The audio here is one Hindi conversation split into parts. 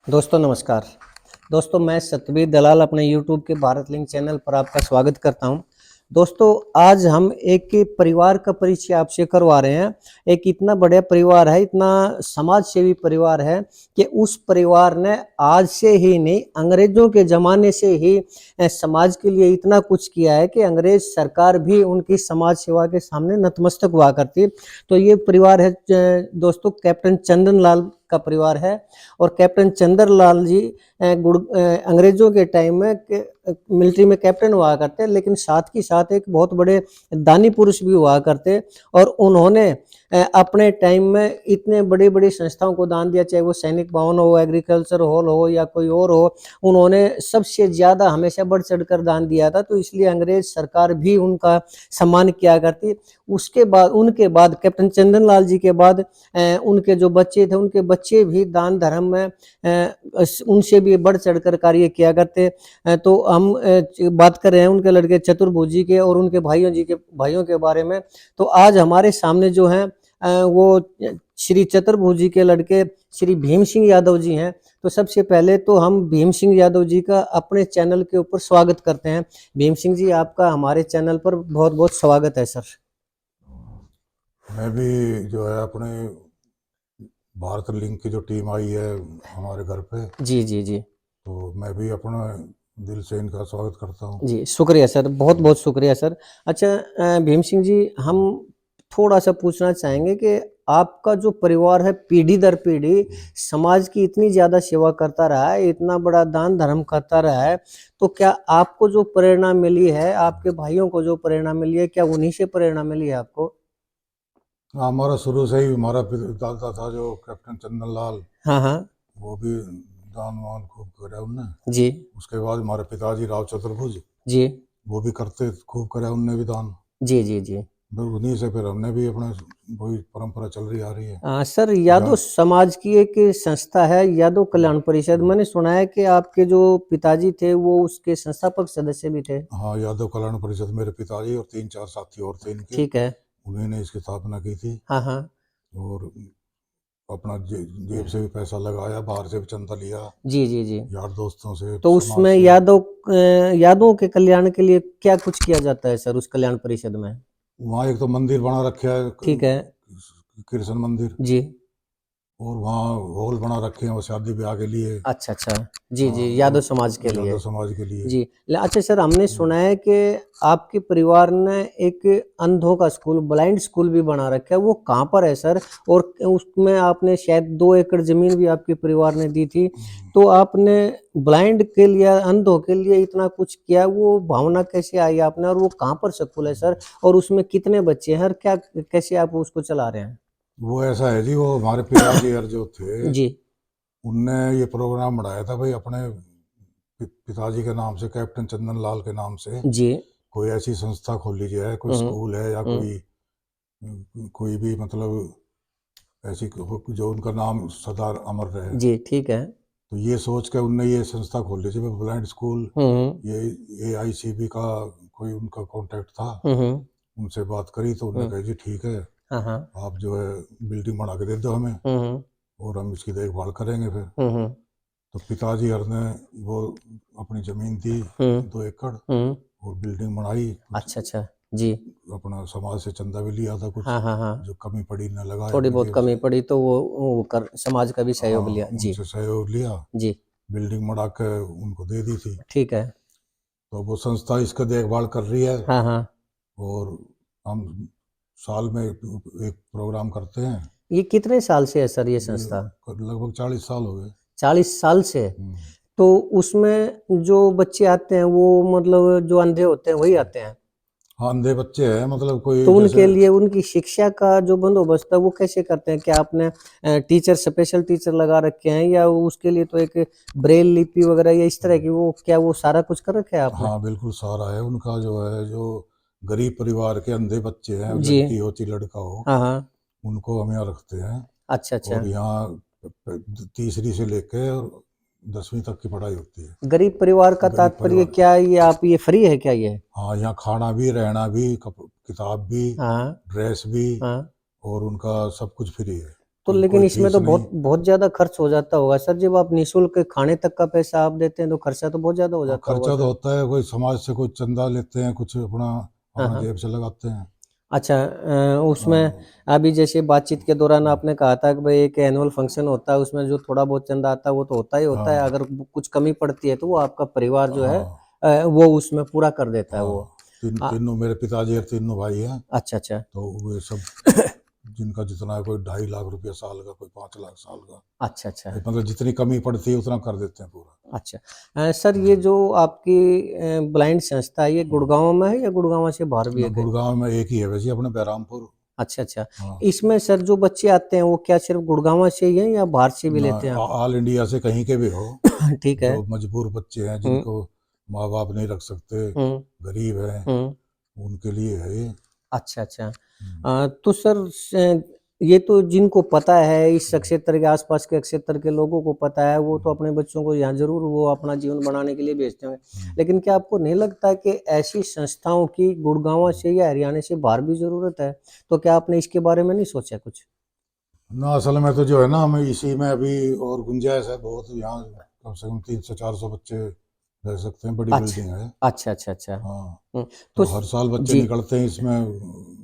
दोस्तों नमस्कार। दोस्तों मैं सतबीर दलाल अपने YouTube के भारत लिंक चैनल पर आपका स्वागत करता हूं। दोस्तों आज हम एक परिवार का परिचय आपसे करवा रहे हैं। एक इतना बड़ा परिवार है, इतना समाज सेवी परिवार है कि उस परिवार ने आज से ही नहीं, अंग्रेजों के ज़माने से ही समाज के लिए इतना कुछ किया है कि अंग्रेज सरकार भी उनकी समाज सेवा के सामने नतमस्तक हुआ करती। तो ये परिवार है दोस्तों कैप्टन चंदन लाल का परिवार है। और कैप्टन चंदन लाल जी अंग्रेजों के टाइम में मिलिट्री में कैप्टन हुआ करते, लेकिन साथ ही साथ एक बहुत बड़े दानी पुरुष भी हुआ करते। और उन्होंने अपने टाइम में इतने बड़ी बड़ी संस्थाओं को दान दिया, चाहे वो सैनिक भवन हो, एग्रीकल्चर हॉल हो या कोई और हो। उन्होंने सबसे ज़्यादा हमेशा बढ़ चढ़कर दान दिया था, तो इसलिए अंग्रेज सरकार भी उनका सम्मान किया करती। उसके बाद उनके बाद कैप्टन चंदन लाल जी के बाद उनके जो बच्चे थे, उनके बच्चे भी दान धर्म में उनसे भी बढ़ चढ़कर कार्य किया करते। तो हम बात कर रहे हैं उनके लड़के चतुर्भुज जी के और उनके भाइयों के बारे में। तो आज हमारे सामने जो हैं वो श्री चतुर्भुज जी के लड़के श्री भीम सिंह यादव जी हैं। तो सबसे पहले तो हम भीम सिंह यादव जी का अपने चैनल के ऊपर स्वागत करते हैं। भीम सिंह जी, आपका हमारे चैनल पर बहुत बहुत स्वागत है सर। मैं भी जो है अपने भारत लिंक की जो टीम आई है हमारे घर पे, जी जी जी तो मैं भी अपना दिल से इनका स्वागत करता हूँ। जी, शुक्रिया सर, बहुत बहुत शुक्रिया सर। अच्छा भीम सिंह जी, हम थोड़ा सा पूछना चाहेंगे कि आपका जो परिवार है पीढ़ी दर पीढ़ी समाज की इतनी ज़्यादा सेवा करता रहा है, इतना बड़ा दान धर्म करता रहा है, तो क्या आपको जो प्रेरणा मिली है, आपके भाइयों को जो प्रेरणा मिली है, क्या उन्हीं से प्रेरणा मिली है आपको? हमारा शुरू से ही हमारा दादा था जो कैप्टन चंदन लाल, हाँ हाँ वो भी दान वान खूब करे उनने। जी उसके बाद हमारे पिताजी राव चतुर्भुज, जी वो भी करते खूब करे उनने भी दान। जी जी जी फिर उन्हीं से फिर हमने भी अपना वही परंपरा चल रही आ रही है। सर, यादव जहाँ समाज की एक संस्था है यादव कल्याण परिषद। मैंने सुना है कि आपके जो पिताजी थे वो उसके संस्थापक सदस्य भी थे। हाँ, यादव कल्याण परिषद मेरे पिताजी और 3-4 साथी और थे इनके, ठीक है। उन्हीं ने इसकी स्थापना की थी। हाँ हाँ और अपना जेब से भी पैसा लगाया, बाहर से भी चंदा लिया, जी जी जी। यार दोस्तों से, तो समाज उसमें से। यादवों के कल्याण के लिए क्या कुछ किया जाता है सर उस कल्याण परिषद में? वहाँ एक तो मंदिर बना रखा है, ठीक है कृष्ण मंदिर, जी। और वहाँ हॉल बना रखे हैं वो शादी ब्याह के लिए। अच्छा अच्छा जी हाँ, जी, यादव और समाज के लिए। यादव समाज के लिए। जी। अच्छा सर, हमने सुना है कि आपके परिवार ने एक अंधों का स्कूल, ब्लाइंड स्कूल भी बना रखा है। वो कहाँ पर है सर? और उसमें आपने शायद 2 एकड़ जमीन भी आपके परिवार ने दी थी। तो आपने ब्लाइंड के लिए, अंधों के लिए इतना कुछ किया, वो भावना कैसे आई आपने? और वो कहाँ पर स्कूल है सर? और उसमें कितने बच्चे हैं और क्या, कैसे आप उसको चला रहे हैं? वो ऐसा है जी, वो हमारे पिताजी यार जो थे, जी उनने ये प्रोग्राम बनाया था भाई अपने पिताजी के नाम से, कैप्टन चंदन लाल के नाम से जी। कोई ऐसी संस्था खोली जाए, कोई हम्म स्कूल है या हम्म कोई भी मतलब ऐसी जो उनका नाम सदा अमर रहे। जी ठीक है। तो ये सोच के उनने ये संस्था खोली थी ब्लाइंड स्कूल। हम्म ये AICB का कोई उनका कांटेक्ट था, हम्म उनसे बात करी तो उन्होंने हम्म, कहा जी ठीक है, हाँ हाँ आप जो है बिल्डिंग बना के दे दो हमें हम्म और हम इसकी देखभाल करेंगे फिर। हम्म तो पिताजी हर ने वो अपनी ज़मीन दी हम्म 2 एकड़, हम्म। और बिल्डिंग बनाई। कुछ अच्छा अच्छा जी। अपना समाज से चंदा भी लिया था, कुछ हाँ हाँ हाँ, जो कमी पड़ी न लगाया थोड़ी अपनी बहुत जेब कमी से। पड़ी तो वो कर समाज का भी सहयोग लिया हाँ, जी। उनसे सहयोग लिया, जी बिल्डिंग बना के उनको दे दी थी। ठीक है। तो वो संस्था इसका देखभाल कर रही है। हाँ हाँ। और हम साल में एक प्रोग्राम करते हैं। ये कितने साल से है सर ये ये संस्था? लगभग 40 साल हो गए। 40 साल से? हम्म। तो उसमें जो बच्चे आते हैं वो मतलब जो अंधे होते हैं वही आते हैं? हाँ, अंधे बच्चे हैं, मतलब कोई तो जैसे। उनके लिए उनकी शिक्षा का जो बंदोबस्त है वो कैसे करते हैं? क्या आपने टीचर, स्पेशल टीचर लगा रखे हैं या उसके लिए तो एक ब्रेल लिपि वगैरह या इस तरह की, वो क्या वो सारा कुछ कर रखा है आपने? हाँ बिल्कुल, सारा है उनका जो है, जो गरीब परिवार के अंधे बच्चे हैं, जी लड़की होती लड़का हो, हाँ हाँ। उनको हम यहाँ रखते हैं। अच्छा अच्छा। और यहाँ तीसरी से लेकर और 10वीं तक की पढ़ाई होती है। गरीब परिवार का गरीब तात्पर्य परिवार। क्या, ये आप ये फ्री है क्या ये? हाँ, यहाँ खाना भी, रहना भी, किताब भी, हाँ ड्रेस भी, हाँ। और उनका सब कुछ फ्री है। तो कोई लेकिन कोई इसमें फीस तो नहीं। बहुत ज्यादा खर्च हो जाता होगा सर। जब आप निःशुल्क खाने तक का पैसा आप देते हैं तो खर्चा तो बहुत ज्यादा हो हाँ, जाता होगा खर्चा तो सर। होता है, कोई समाज से कोई चंदा लेते हैं, कुछ अपना हाँ अपना हाँ। जेब से लगाते हैं। अच्छा, उसमें हाँ अभी जैसे बातचीत के दौरान आपने कहा था कि भाई एक एनुअल फंक्शन होता है, उसमें जो थोड़ा बहुत चंदा आता है वो तो होता ही होता है, हाँ अगर कुछ कमी पड़ती है तो वो आपका परिवार जो है हाँ वो उसमें पूरा कर देता है वो। हाँ। आ, तीनों मेरे पिताजी और तीनों भाई हैं, अच्छा अच्छा। तो वे सब जिनका जितना है, कोई 2.5 लाख रुपया साल का, कोई 5 लाख साल का, अच्छा अच्छा। मतलब जितनी कमी पड़ती है उतना कर देते हैं पूरा। अच्छा, सर ये जो आपकी ब्लाइंड संस्था है ये गुड़गांव में है या गुड़गांव से बाहर भी ना, है कहीं? गुड़गांव में एक ही है वैसे, अपने बहरामपुर। अच्छा अच्छा। हाँ इसमें सर जो बच्चे आते हैं वो क्या सिर्फ गुड़गांव से ही हैं या बाहर से भी ना, लेते हैं आप? ऑल इंडिया से कहीं के भी हो, ठीक है। जो मजबूर बच्चे हैं, हम्म जिनको माँ बाप नहीं रख सकते, हम्म गरीब हैं, हम्म। उनके लिए है ये। अच्छा अच्छा। तो सर ये तो जिनको पता है, इस क्षेत्र के आसपास के क्षेत्र के लोगों को पता है, वो तो अपने बच्चों को यहाँ जरूर वो अपना जीवन बनाने के लिए भेजते होंगे। लेकिन क्या आपको नहीं लगता कि ऐसी संस्थाओं की गुड़गांव से या हरियाणा से बाहर भी जरूरत है? तो क्या आपने इसके बारे में नहीं सोचा कुछ? ना, असल में तो जो है ना, हमें इसी में अभी और गुंजाइश है बहुत, यहाँ कम से कम 300-400 बच्चे रह सकते हैं, बड़ी अच्छा बिल्डिंग है। अच्छा अच्छा अच्छा। हाँ, तो तो हर साल बच्चे जी। निकलते हैं इसमें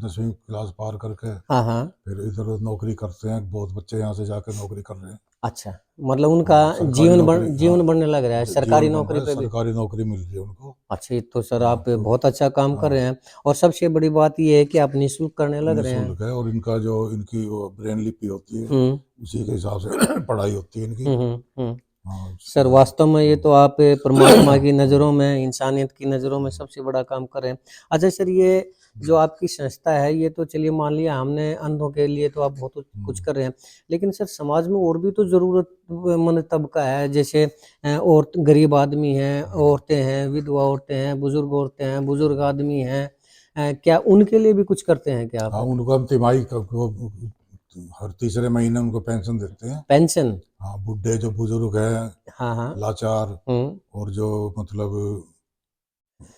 10वीं क्लास पार करके, हाँ हाँ। फिर इधर नौकरी करते हैं, बहुत बच्चे यहाँ से जाकर नौकरी कर रहे हैं। अच्छा, मतलब उनका हाँ, सरकारी नौकरी, हाँ, जीवन बनने लग रहा है सरकारी जीवन बन रहा नौकरी है, पे भी। सरकारी नौकरी मिल रही है उनको। अच्छा, ये तो सर हाँ आप तो बहुत अच्छा काम कर रहे हाँ, हैं। और सबसे बड़ी बात ये है कि आप निःशुल्क करने लग रहे हैं। निःशुल्क है, और इनका जो इनकी वो ब्रेन लिपि होती है, हम्म उसी के हिसाब से पढ़ाई होती है इनकी। हम्म। हाँ सर वास्तव में ये तो आप परमात्मा की नज़रों में, इंसानियत की नज़रों में सबसे बड़ा काम कर रहे हैं। अच्छा सर, ये जो आपकी संस्था है ये तो चलिए मान लिया हमने, अंधों के लिए तो आप बहुत कुछ कर रहे हैं, लेकिन सर समाज में और भी तो ज़रूरतमंद तबका है, जैसे औरत, गरीब आदमी हैं, औरतें हैं, विधवा औरतें हैं, बुजुर्ग औरतें हैं, बुजुर्ग आदमी हैं, क्या उनके लिए भी कुछ करते हैं क्या हाँ, आप? उनको हम तिमाही वो हर तीसरे महीने उनको पेंशन देते हैं। पेंशन? हाँ, बुढ़े जो बुजुर्ग हैं, हाँ हाँ। लाचार, हम्म। और जो मतलब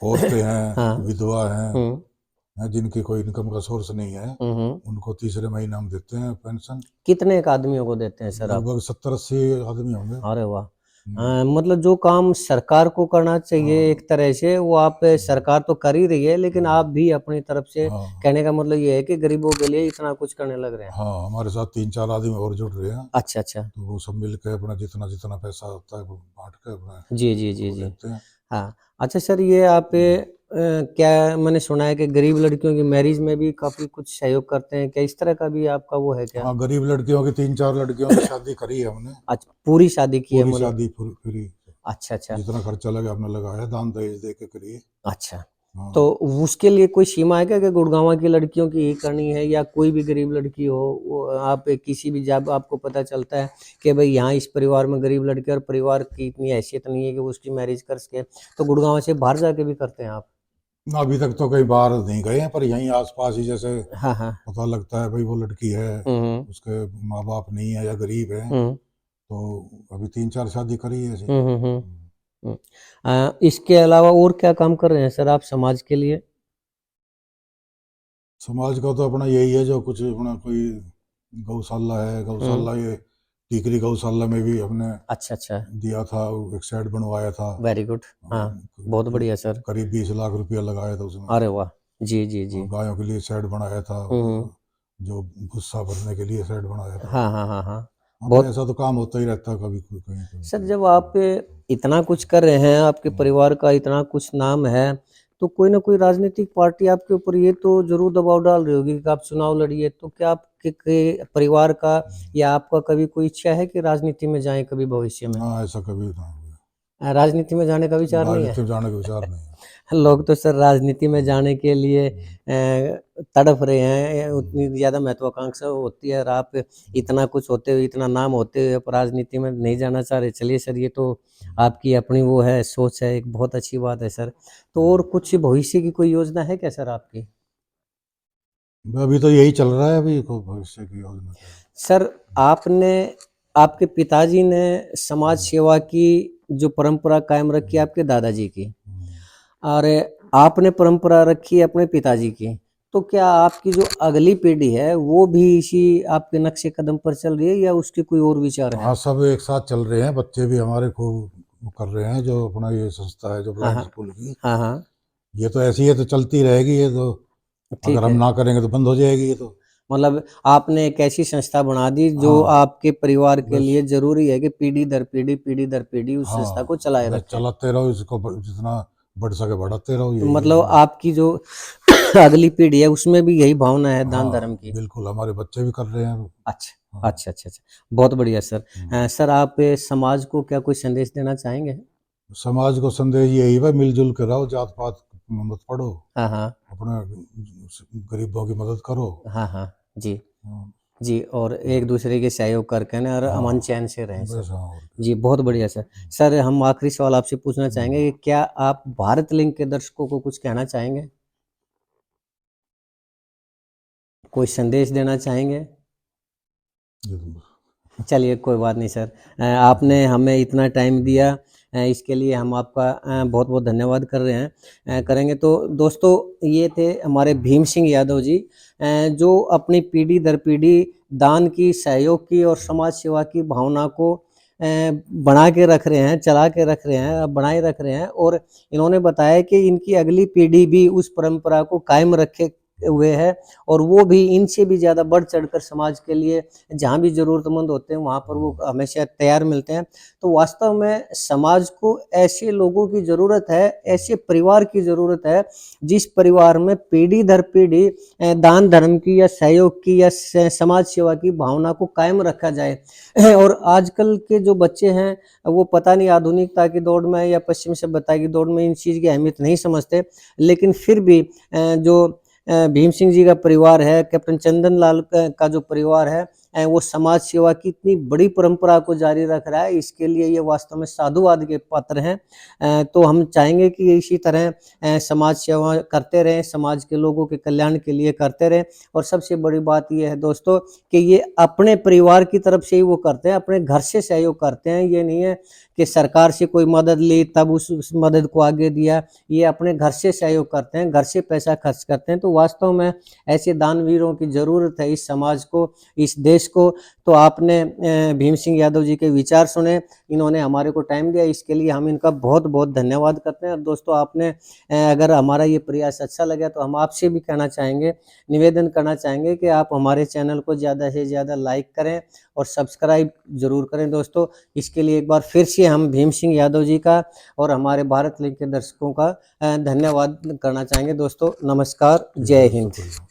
औरतें हाँ। हैं, विधवा हम्म हैं, जिनकी कोई इनकम का सोर्स नहीं है, हम्म। उनको तीसरे महीने हम देते हैं पेंशन। कितने एक आदमियों को देते हैं सर आप? लगभग 70-80 आदमी होंगे। अरे वाह। हम्म, मतलब जो काम सरकार को करना चाहिए हाँ एक तरह से वो आप, सरकार तो कर ही रही है, लेकिन आप भी अपनी तरफ से, हाँ कहने का मतलब ये है कि गरीबों के लिए इतना कुछ करने लग रहे हैं। हाँ, हमारे साथ 3-4 आदमी और जुड़ रहे हैं, अच्छा अच्छा। तो वो सब मिल के अपना जितना जितना पैसा होता है वो बांट के अपना जी जी जी वो जी। लेते हैं। हाँ। अच्छा सर, ये आप क्या मैंने सुना है कि गरीब लड़कियों की मैरिज में भी काफी कुछ सहयोग करते हैं, क्या इस तरह का भी आपका वो है क्या? हाँ, गरीब लड़कियों की 3-4 लड़कियों की शादी करी है हमने, अच्छा, पूरी शादी की है पूरी मतलब? शादी फ्री। अच्छा अच्छा। जितना खर्चा लगे हमने लगाया, दान दहेज दे के करिए। अच्छा, तो हाँ उसके लिए कोई सीमा है क्या कि गुड़गांव की लड़कियों की ही करनी है, या कोई भी गरीब लड़की हो, वो आप किसी भी, जब आपको पता चलता है कि भाई यहाँ इस परिवार में गरीब लड़की, और परिवार की इतनी हैसियत नहीं है कि वो उसकी मैरिज कर सके, तो गुड़गांव से बाहर जाके भी करते हैं आप? ना, अभी तक तो कहीं बाहर नहीं गए हैं, पर यहीं आसपास ही जैसे हाँ हाँ। पता लगता है भाई वो लड़की है, हम्म उसके माँ बाप नहीं है या गरीब है, हम्म तो अभी 3-4 शादी करी है ऐसी। हम्म हम्म हम्म इसके अलावा और क्या काम कर रहे हैं सर आप समाज के लिए? समाज का तो अपना यही है, जो कुछ अपना कोई गौशाला है, हम्म। गौशाला ये टीकरी गौशाला में भी हमने अच्छा अच्छा। दिया था, एक शेड बनवाया था। Very good. हाँ, बहुत बढ़िया सर। करीब 20 लाख रुपया लगाया था उसमें। अरे वाह। जी जी जी। और गायों के लिए शेड बनाया था, हम्म। जो भूसा भरने के लिए शेड बनाया था। हाँ हाँ हाँ हाँ। हाँ भाई, बहुत। ऐसा तो काम होता ही रहता है, कभी कोई कहीं कहीं सर कहीं जब कहीं। आप इतना कुछ कर रहे हैं, आपके हम्म। परिवार का इतना कुछ नाम है, तो कोई ना कोई राजनीतिक पार्टी आपके ऊपर ये तो जरूर दबाव डाल रही होगी कि आप चुनाव लड़िए, तो क्या आपके के परिवार का या आपका कभी कोई इच्छा है कि राजनीति में जाएं कभी भविष्य में? ना, ऐसा कभी ना हुआ। राजनीति में जाने का विचार नहीं है? राजनीति में जाने का विचार नहीं है। लोग तो सर राजनीति में जाने के लिए हम्म, तड़प रहे हैं, हम्म, उतनी ज्यादा महत्वाकांक्षा होती है, और आप इतना कुछ होते हुए, इतना नाम होते हुए आप राजनीति में नहीं जाना चाह रहे। चलिए सर, ये तो आपकी अपनी वो है, सोच है, एक बहुत अच्छी बात है सर। तो और कुछ भविष्य की कोई योजना है क्या सर आपकी? अभी तो यही चल रहा है, अभी कोई भविष्य की योजना क्या है। सर आपने, आपके पिताजी ने समाज हम्म, सेवा की जो परंपरा कायम रखी है आपके दादाजी की, हम्म, और आपने परंपरा रखी है अपने पिताजी की, तो क्या आपकी जो अगली पीढ़ी है वो भी इसी आपके नक्शे कदम पर चल रही है या उसके कोई और विचार है? हाँ, सब एक साथ चल रहे हैं, बच्चे भी हमारे खूब वो कर रहे हैं। जो अपना ये संस्था है जो हाँ ब्लाइंड हाँ स्कूल की, हाँ हाँ। ये तो ऐसी है तो चलती रहेगी। ये तो अगर ठीक हम है, ना करेंगे तो बंद हो जाएगी ये तो। मतलब आपने एक ऐसी संस्था बना दी जो हाँ आपके परिवार के बस। लिए जरूरी है कि पीढ़ी दर पीढ़ी उस संस्था को हाँ चलाए बस रखे। चलाते रहो इसको, जितना बढ़ सके बढ़ाते रहो, तो यही है मतलब इसमें। आपकी जो अगली पीढ़ी है उसमें भी यही भावना है दान धर्म हाँ की। बिल्कुल, हमारे बच्चे भी कर रहे हैं। अच्छा हाँ। अच्छा अच्छा अच्छा, बहुत बढ़िया सर। हम्म। सर आप समाज को क्या कोई संदेश देना चाहेंगे? समाज को संदेश यही है, मिलजुल कर रहो, जात पात में मत पड़ो, हाँ हाँ अपने गरीबों की मदद करो। हाँ हाँ जी हाँ, जी, और एक दूसरे के सहयोग करके ना और अमन हाँ, चैन से रहें सर। बस हाँ, और क्या। जी बहुत बढ़िया सर। सर हम आखिरी सवाल आपसे पूछना हम्म, चाहेंगे कि क्या आप भारत लिंक के दर्शकों को कुछ कहना चाहेंगे, कोई संदेश देना चाहेंगे? ये तो- चलिए कोई बात नहीं सर। आपने हमें इतना टाइम दिया, इसके लिए हम आपका बहुत बहुत धन्यवाद कर रहे हैं, करेंगे। तो दोस्तों ये थे हमारे भीम सिंह यादव जी, जो अपनी पीढ़ी दर पीढ़ी दान की, सहयोग की और समाज सेवा की भावना को बना के रख रहे हैं, चला के रख रहे हैं, बनाए रख रहे हैं। और इन्होंने बताया कि इनकी अगली पीढ़ी भी उस परंपरा को कायम रखे हुए है और वो भी इनसे भी ज़्यादा बढ़ चढ़कर समाज के लिए जहाँ भी ज़रूरतमंद होते हैं वहाँ पर वो हमेशा तैयार मिलते हैं। तो वास्तव में समाज को ऐसे लोगों की ज़रूरत है, ऐसे परिवार की ज़रूरत है जिस परिवार में पीढ़ी दर पीढ़ी दान धर्म की या सहयोग की या समाज सेवा की भावना को कायम रखा जाए। और आजकल के जो बच्चे हैं वो पता नहीं आधुनिकता की दौड़ में या पश्चिम सभ्यता की दौड़ में इन चीज़ की अहमियत नहीं समझते, लेकिन फिर भी जो भीम सिंह जी का परिवार है, कैप्टन चंदन लाल का जो परिवार है, वो समाज सेवा की इतनी बड़ी परंपरा को जारी रख रहा है, इसके लिए ये वास्तव में साधुवाद के पात्र हैं। तो हम चाहेंगे कि ये इसी तरह समाज सेवा करते रहें, समाज के लोगों के कल्याण के लिए करते रहें। और सबसे बड़ी बात ये है दोस्तों कि ये अपने परिवार की तरफ से ही वो करते हैं, अपने घर से सहयोग करते हैं। ये नहीं है कि सरकार से कोई मदद ली तब उस मदद को आगे दिया, ये अपने घर से सहयोग करते हैं, घर से पैसा खर्च करते हैं। तो वास्तव में ऐसे दानवीरों की ज़रूरत है इस समाज को, इस देश को। तो आपने भीम सिंह यादव जी के विचार सुने, इन्होंने हमारे को टाइम दिया, इसके लिए हम इनका बहुत बहुत धन्यवाद करते हैं। और दोस्तों आपने अगर हमारा ये प्रयास अच्छा लगा तो हम आपसे भी कहना चाहेंगे, निवेदन करना चाहेंगे कि आप हमारे चैनल को ज़्यादा से ज़्यादा लाइक करें और सब्सक्राइब ज़रूर करें दोस्तों। इसके लिए एक बार फिर से हम भीम सिंह यादव जी का और हमारे भारत लिंक के दर्शकों का धन्यवाद करना चाहेंगे दोस्तों। नमस्कार, ठीक जय है, हिंद। शुक्रिया।